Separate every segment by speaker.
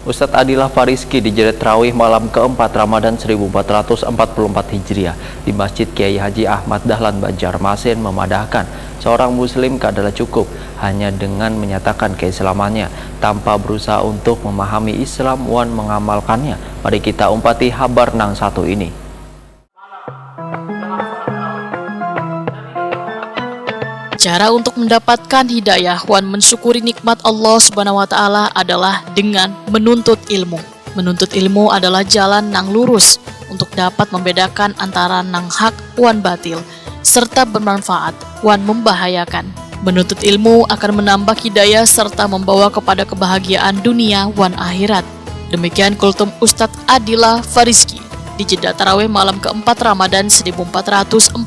Speaker 1: Ustadz Adillah Fariski dijerat tarawih malam keempat Ramadan 1444 Hijriah di Masjid Kiai Haji Ahmad Dahlan Banjarmasin memadahkan seorang muslim adalah cukup hanya dengan menyatakan keislamannya tanpa berusaha untuk memahami Islam wan mengamalkannya. Mari kita umpati habar nang satu ini.
Speaker 2: Cara untuk mendapatkan hidayah wan mensyukuri nikmat Allah Subhanahu wa taala adalah dengan menuntut ilmu. Menuntut ilmu adalah jalan nang lurus untuk dapat membedakan antara nang hak wan batil serta bermanfaat wan membahayakan. Menuntut ilmu akan menambah hidayah serta membawa kepada kebahagiaan dunia wan akhirat. Demikian kultum Ustadz Adillah Fariski di jeda tarawih malam keempat Ramadan 1444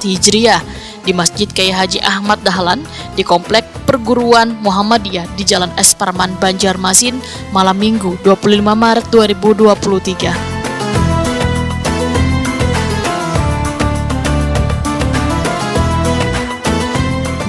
Speaker 2: Hijriah di Masjid Kiai Haji Ahmad Dahlan di Komplek Perguruan Muhammadiyah di Jalan Es Parman, Banjarmasin, malam Minggu 25 Maret 2023.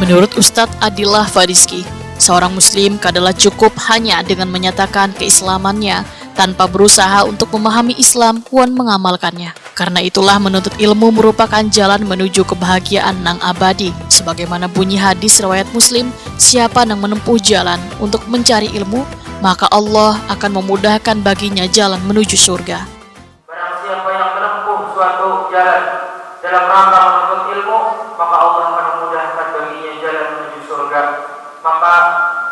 Speaker 2: Menurut Ustadz Adillah Fariski, seorang muslim adalah cukup hanya dengan menyatakan keislamannya tanpa berusaha untuk memahami Islam wan mengamalkannya. Karena itulah menuntut ilmu merupakan jalan menuju kebahagiaan nang abadi. Sebagaimana bunyi hadis riwayat Muslim, siapa yang menempuh jalan untuk mencari ilmu, maka Allah akan memudahkan baginya jalan menuju surga.
Speaker 3: Barang siapa yang menempuh suatu jalan dalam rangka menuntut ilmu, maka Allah akan memudahkan baginya jalan menuju surga. Maka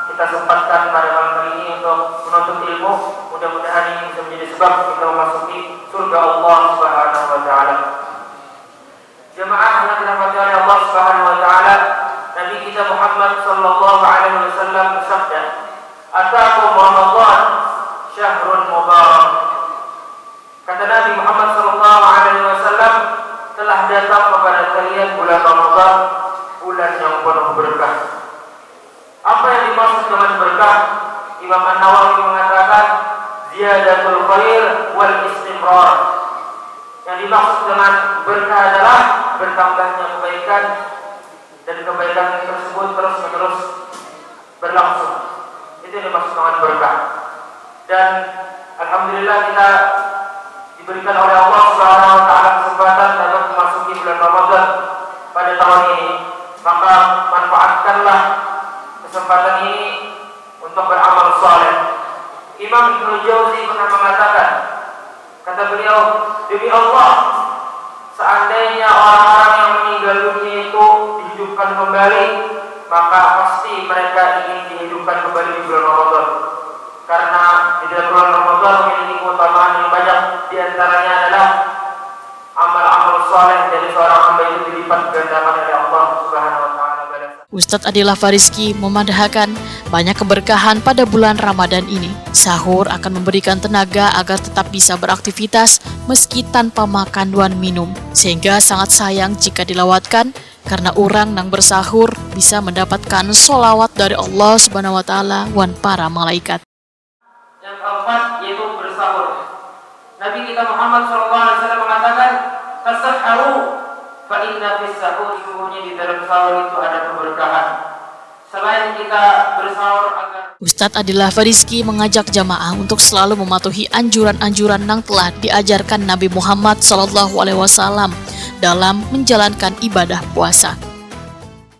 Speaker 3: kita sempatkan pada malam hari ini untuk menuntut ilmu. Mudah-mudahan ini bisa menjadi sebab kita memasuki surga Allah Subhanahu wa taala. Jemaah yang dirahmati oleh Allah Subhanahu wa taala, Nabi kita Muhammad sallallahu alaihi wasallam bersabda, "Ataakum Ramadan syahrun mubarak." Kata Nabi Muhammad sallallahu alaihi wasallam, telah datang kepada kalian bulan Ramadan, bulan yang penuh berkah. Apa yang dimaksud dengan berkah? Imam An-Nawawi mengatakan ziyadatul khair wal istimrar. Yang dimaksud dengan berkah adalah bertambahnya kebaikan dan kebaikan tersebut terus-menerus berlangsung. Itu yang dimaksud dengan berkah. Dan alhamdulillah kita diberikan oleh Allah Subhanahu wa taala kesempatan dapat memasuki bulan Ramadan pada tahun ini. Maka manfaatkanlah kesempatan ini untuk beramal saleh. Imam Ibnu Jauzi pernah mengatakan, kata beliau, demi Allah, seandainya orang-orang yang meninggal dunia itu dihidupkan kembali, maka pasti mereka ingin dihidupkan kembali di bulan Ramadan. Karena di dalam bulan Ramadan memiliki keutamaan yang banyak. Di antaranya adalah amal-amal saleh dari seorang hamba itu dilipat gandakan oleh Allah Subhanahu wa taala.
Speaker 2: Ustadz Adillah Fariski memadahkan banyak keberkahan pada bulan Ramadan ini. Sahur akan memberikan tenaga agar tetap bisa beraktivitas meski tanpa makan dan minum. Sehingga sangat sayang jika dilewatkan karena orang yang bersahur bisa mendapatkan sholawat dari Allah Subhanahu wa taala wan para malaikat.
Speaker 3: Yang keempat yaitu bersahur. Nabi kita Muhammad SAW mengatakan, "Tasahharu fa inna fis sahuri", di dalam sahur itu ada keberkahan. Selain kita bersahur agar
Speaker 2: Ustadz Adillah Fariski mengajak jamaah untuk selalu mematuhi anjuran-anjuran yang telah diajarkan Nabi Muhammad SAW dalam menjalankan ibadah puasa.